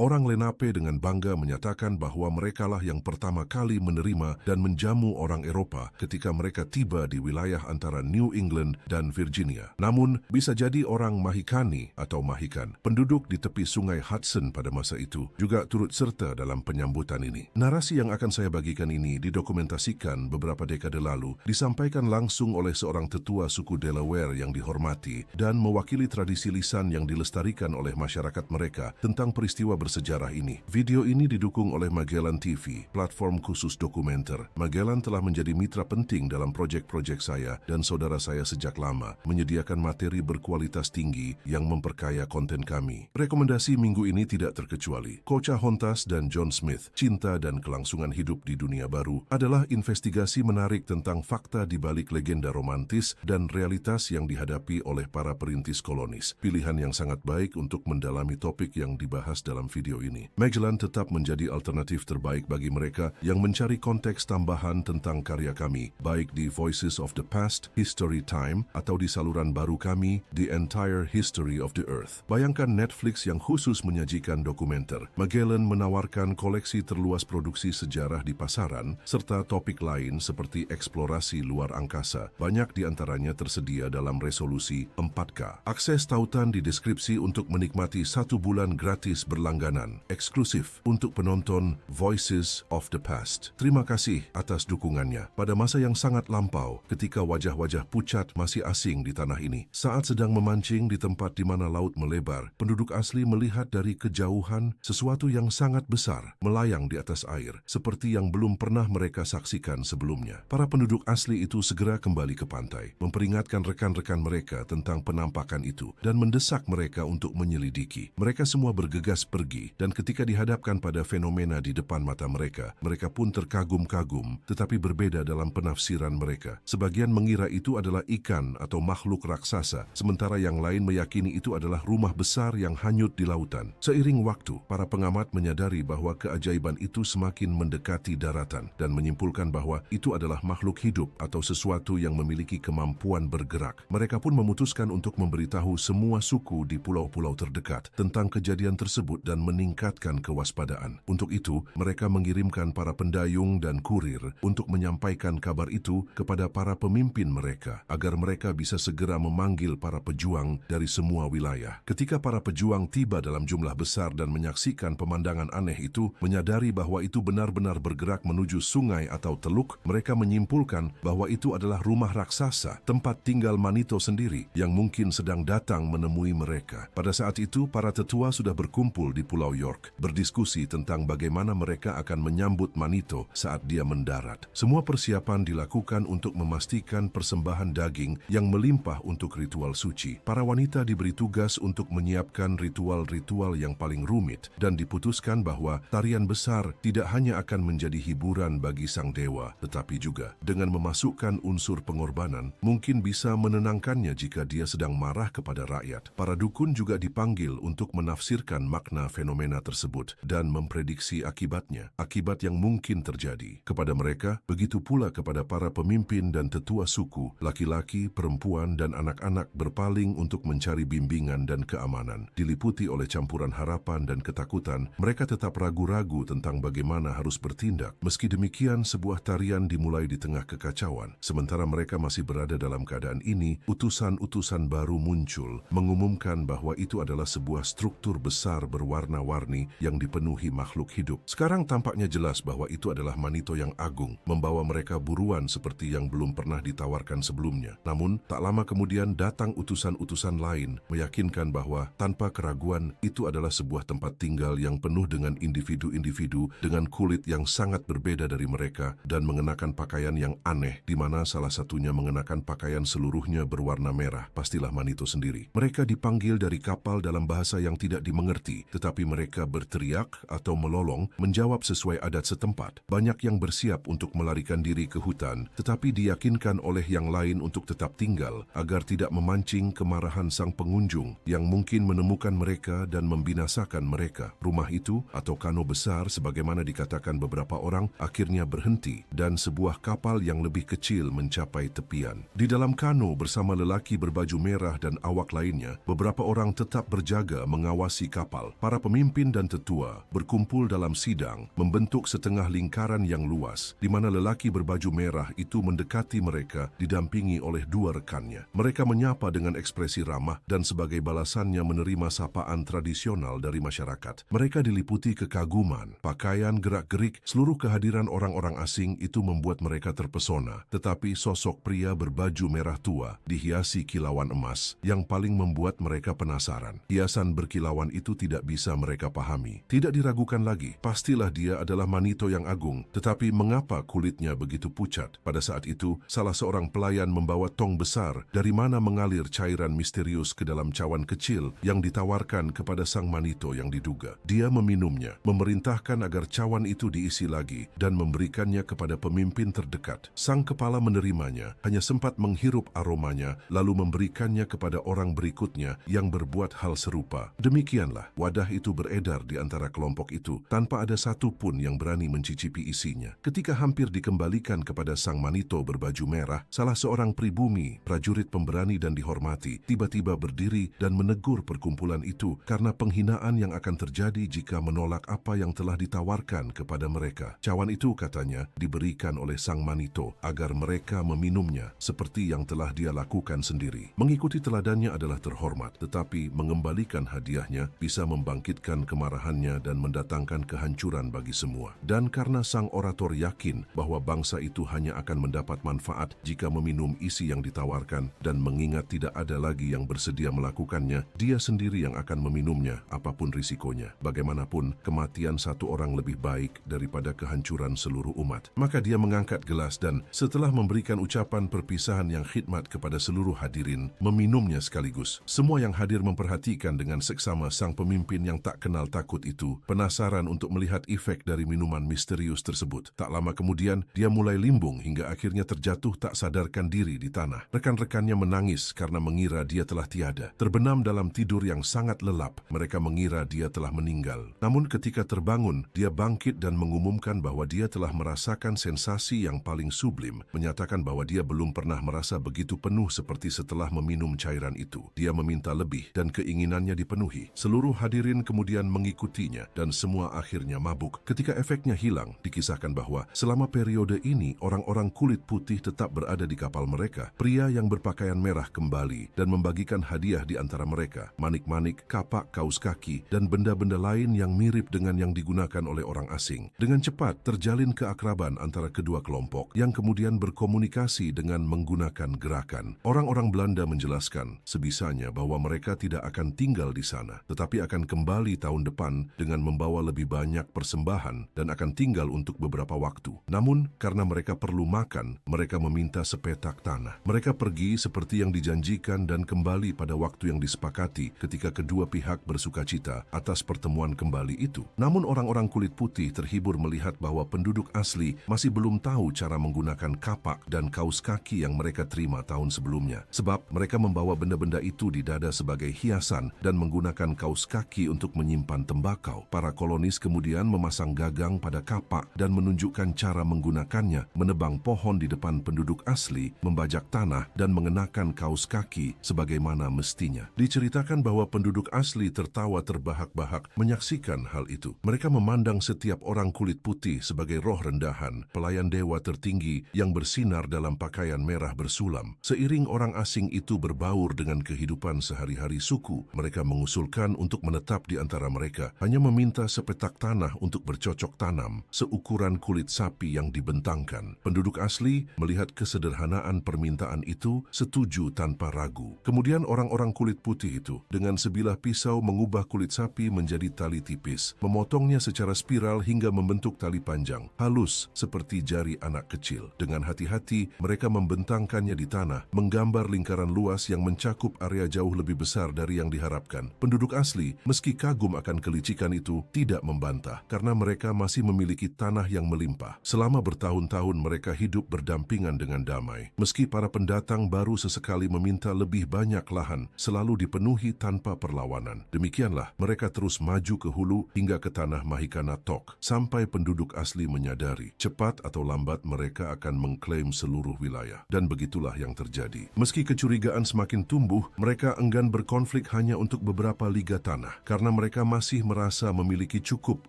Orang Lenape dengan bangga menyatakan bahwa merekalah yang pertama kali menerima dan menjamu orang Eropa ketika mereka tiba di wilayah antara New England dan Virginia. Namun, bisa jadi orang Mahikani atau Mahikan, penduduk di tepi sungai Hudson pada masa itu, juga turut serta dalam penyambutan ini. Narasi yang akan saya bagikan ini didokumentasikan beberapa dekade lalu, disampaikan langsung oleh seorang tetua suku Delaware yang dihormati dan mewakili tradisi lisan yang dilestarikan oleh masyarakat mereka tentang peristiwa bersejarah ini. Video ini didukung oleh Magellan TV, platform khusus dokumenter. Magellan telah menjadi mitra penting dalam proyek-proyek saya dan saudara saya sejak lama, menyediakan materi berkualitas tinggi yang memperkaya konten kami. Rekomendasi minggu ini tidak terkecuali Pocahontas dan John Smith, Cinta dan Kelangsungan Hidup di Dunia Baru, adalah investigasi menarik tentang fakta di balik legenda romantis dan realitas yang dihadapi oleh para perintis kolonis. Pilihan yang sangat baik untuk mendalami topik yang dibahas dalam video ini. Magellan tetap menjadi alternatif terbaik bagi mereka yang mencari konteks tambahan tentang karya kami, baik di Voices of the Past, History Time, atau di saluran baru kami, The Entire History of the Earth. Bayangkan Netflix yang khusus menyajikan dokumenter. Magellan menawarkan koleksi terluas produksi sejarah di pasaran, serta topik lain seperti eksplorasi luar angkasa. Banyak di antaranya tersedia dalam resolusi 4K. Akses tautan di deskripsi untuk menikmati 1 bulan gratis berlangganan, eksklusif untuk penonton Voices of the Past. Terima kasih atas dukungannya. Pada masa yang sangat lampau, ketika wajah-wajah pucat masih asing di tanah ini, saat sedang memancing di tempat di mana laut melebar, penduduk asli melihat dari kejauhan sesuatu yang sangat besar melayang di atas air, seperti yang belum pernah mereka saksikan sebelumnya. Para penduduk asli itu segera kembali ke pantai, memperingatkan rekan-rekan mereka tentang penampakan itu dan mendesak mereka untuk menyelidiki. Mereka semua bergegas pergi, dan ketika dihadapkan pada fenomena di depan mata mereka, mereka pun terkagum-kagum, tetapi berbeda dalam penafsiran mereka. Sebagian mengira itu adalah ikan atau makhluk raksasa, sementara yang lain meyakini itu adalah rumah besar yang hanyut di lautan. Seiring waktu, para pengamat menyadari bahwa keajaiban itu semakin mendekati daratan dan menyimpulkan bahwa itu adalah makhluk hidup atau sesuatu yang memiliki kemampuan bergerak. Mereka pun memutuskan untuk memberitahu semua suku di pulau-pulau terdekat tentang kejadian tersebut dan meningkatkan kewaspadaan. Untuk itu, mereka mengirimkan para pendayung dan kurir untuk menyampaikan kabar itu kepada para pemimpin mereka, agar mereka bisa segera memanggil para pejuang dari semua wilayah. Ketika para pejuang tiba dalam jumlah besar dan menyaksikan pemandangan aneh itu, menyadari bahwa itu benar-benar bergerak menuju sungai atau teluk, mereka menyimpulkan bahwa itu adalah rumah raksasa, tempat tinggal Manito sendiri, yang mungkin sedang datang menemui mereka. Pada saat itu, para tetua sudah berkumpul di Pulau York, berdiskusi tentang bagaimana mereka akan menyambut Manito saat dia mendarat. Semua persiapan dilakukan untuk memastikan persembahan daging yang melimpah untuk ritual suci. Para wanita diberi tugas untuk menyiapkan ritual-ritual yang paling rumit, dan diputuskan bahwa tarian besar tidak hanya akan menjadi hiburan bagi sang dewa, tetapi juga dengan memasukkan unsur pengorbanan, mungkin bisa menenangkannya jika dia sedang marah kepada rakyat. Para dukun juga dipanggil untuk menafsirkan makna fenomena tersebut dan memprediksi akibatnya, akibat yang mungkin terjadi. Kepada mereka, begitu pula kepada para pemimpin dan tetua suku, laki-laki, perempuan, dan anak-anak berpaling untuk mencari bimbingan dan keamanan. Diliputi oleh campuran harapan dan ketakutan, mereka tetap ragu-ragu tentang bagaimana harus bertindak. Meski demikian, sebuah tarian dimulai di tengah kekacauan. Sementara mereka masih berada dalam keadaan ini, utusan-utusan baru muncul, mengumumkan bahwa itu adalah sebuah struktur besar berwarna-warni yang dipenuhi makhluk hidup. Sekarang tampaknya jelas bahwa itu adalah Manito yang agung, membawa mereka buruan seperti yang belum pernah ditawarkan sebelumnya. Namun, tak lama kemudian datang utusan-utusan lain, meyakinkan bahwa tanpa keraguan itu adalah sebuah tempat tinggal yang penuh dengan individu-individu dengan kulit yang sangat berbeda dari mereka dan mengenakan pakaian yang aneh, di mana salah satunya mengenakan pakaian seluruhnya berwarna merah. Pastilah Manito sendiri. Mereka dipanggil dari kapal dalam bahasa yang tidak dimengerti, tetapi mereka berteriak atau melolong menjawab sesuai adat setempat. Banyak yang bersiap untuk melarikan diri ke hutan, tetapi diyakinkan oleh yang lain untuk tetap tinggal agar tidak memancing kemarahan sang pengunjung yang mungkin menemukan mereka dan membinasakan mereka. Rumah itu atau kano besar sebagaimana dikatakan beberapa orang akhirnya berhenti dan sebuah kapal yang lebih kecil mencapai tepian. Di dalam kano bersama lelaki berbaju merah dan awak lainnya, beberapa orang tetap berjaga mengawasi kapal. Para pemimpin dan tetua berkumpul dalam sidang membentuk setengah lingkaran yang luas di mana lelaki berbaju merah itu mendekati mereka didampingi oleh dua rekannya. Mereka menyapa dengan ekspresi ramah dan sebagai balasannya menerima sapaan tradisional dari masyarakat. Mereka diliputi kekaguman, pakaian, gerak-gerik, seluruh kehadiran orang-orang asing itu membuat mereka terpesona. Tetapi sosok pria berbaju merah tua dihiasi kilauan emas yang paling membuat mereka penasaran. Hiasan berkilauan itu tidak bisa mereka pahami. Tidak diragukan lagi, pastilah dia adalah Manito yang agung. Tetapi mengapa kulitnya begitu pucat? Pada saat itu, salah seorang pelayan membawa tong besar dari mana mengalir cairan misterius ke dalam cawan kecil yang ditawarkan kepada sang Manito yang diduga. Dia meminumnya, memerintahkan agar cawan itu diisi lagi dan memberikannya kepada pemimpin terdekat. Sang kepala menerimanya, hanya sempat menghirup aromanya, lalu memberikannya kepada orang berikutnya yang berbuat hal serupa. Demikianlah, wadah itu beredar di antara kelompok itu, tanpa ada satu pun yang berani mencicipi isinya. Ketika hampir dikembalikan kepada sang Manito berbaju merah, salah seorang pribumi, prajurit pemberani dan dihormati, tiba-tiba berdiri dan menegur perkumpulan itu karena penghinaan yang akan terjadi jika menolak apa yang telah ditawarkan kepada mereka. Cawan itu, katanya, diberikan oleh sang Manito agar mereka meminumnya seperti yang telah dia lakukan sendiri. Mengikuti teladannya adalah terhormat, tetapi mengembalikan hadiahnya bisa membangkitkan kemarahannya dan mendatangkan kehancuran bagi semua. Dan karena sang orator yakin bahwa bangsa itu hanya akan mendapat manfaat jika meminum isi yang ditawarkan dan mengingat tidak ada lagi yang bersedia melakukannya, dia sendiri yang akan meminumnya apapun risikonya. Bagaimanapun, kematian satu orang lebih baik daripada kehancuran seluruh umat. Maka dia mengangkat gelas dan setelah memberikan ucapan perpisahan yang khidmat kepada seluruh hadirin, meminumnya sekaligus. Semua yang hadir memperhatikan dengan seksama sang pemimpin yang tak kenal takut itu, penasaran untuk melihat efek dari minuman misterius tersebut. Tak lama kemudian, dia mulai limbung hingga akhirnya terjatuh tak sadarkan diri di tanah. Rekan-rekannya menangis karena mengira dia telah tiada. Terbenam dalam tidur yang sangat lelap, mereka mengira dia telah meninggal. Namun ketika terbangun, dia bangkit dan mengumumkan bahwa dia telah merasakan sensasi yang paling sublim, menyatakan bahwa dia belum pernah merasa begitu penuh seperti setelah meminum cairan itu. Dia meminta lebih dan keinginannya dipenuhi. Seluruh hadirin kemudian mengikutinya dan semua akhirnya mabuk. Ketika efeknya hilang, dikisahkan bahwa selama periode ini orang-orang kulit putih tetap berada di kapal mereka. Pria yang berpakaian merah kembali dan membagikan hadiah di antara mereka. Manik-manik, kapak, kaus kaki, dan benda-benda lain yang mirip dengan yang digunakan oleh orang asing. Dengan cepat terjalin keakraban antara kedua kelompok yang kemudian berkomunikasi dengan menggunakan gerakan. Orang-orang Belanda menjelaskan sebisanya bahwa mereka tidak akan tinggal di sana, tetapi akan kembali tahun depan dengan membawa lebih banyak persembahan dan akan tinggal untuk beberapa waktu. Namun, karena mereka perlu makan, mereka meminta sepetak tanah. Mereka pergi seperti yang dijanjikan dan kembali pada waktu yang disepakati ketika kedua pihak bersukacita atas pertemuan kembali itu. Namun orang-orang kulit putih terhibur melihat bahwa penduduk asli masih belum tahu cara menggunakan kapak dan kaus kaki yang mereka terima tahun sebelumnya. Sebab mereka membawa benda-benda itu di dada sebagai hiasan dan menggunakan kaus kaki untuk menyimpan tembakau. Para kolonis kemudian memasang gagang pada kapak dan menunjukkan cara menggunakannya, menebang pohon di depan penduduk asli, membajak tanah dan mengenakan kaus kaki sebagaimana mestinya. Diceritakan bahwa penduduk asli tertawa terbahak-bahak menyaksikan hal itu. Mereka memandang setiap orang kulit putih sebagai roh rendahan, pelayan dewa tertinggi yang bersinar dalam pakaian merah bersulam. Seiring orang asing itu berbaur dengan kehidupan sehari-hari suku, mereka mengusulkan untuk menetap di antara mereka, hanya meminta sepetak tanah untuk bercocok tanam, seukuran kulit sapi yang dibentangkan. Penduduk asli melihat kesederhanaan permintaan itu, setuju tanpa ragu. Kemudian orang-orang kulit putih itu dengan sebilah pisau mengubah kulit sapi menjadi tali tipis, memotongnya secara spiral hingga membentuk tali panjang, halus seperti jari anak kecil. Dengan hati-hati, mereka membentangkannya di tanah, menggambar lingkaran luas yang mencakup area jauh lebih besar dari yang diharapkan. Penduduk asli, meski kagum akan kelicikan itu, tidak membantah karena mereka masih memiliki tanah yang melimpah. Selama bertahun-tahun mereka hidup berdampingan dengan damai. Meski para pendatang baru sesekali meminta lebih banyak lahan, selalu dipenuhi tanpa perlawanan. Demikianlah mereka terus maju ke hulu hingga ke tanah Mahikana Tok, sampai penduduk asli menyadari cepat atau lambat mereka akan mengklaim seluruh wilayah. Dan begitulah yang terjadi. Meski kecurigaan semakin tumbuh, mereka enggan berkonflik hanya untuk beberapa liga tanah karena mereka masih merasa memiliki cukup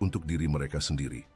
untuk diri mereka sendiri.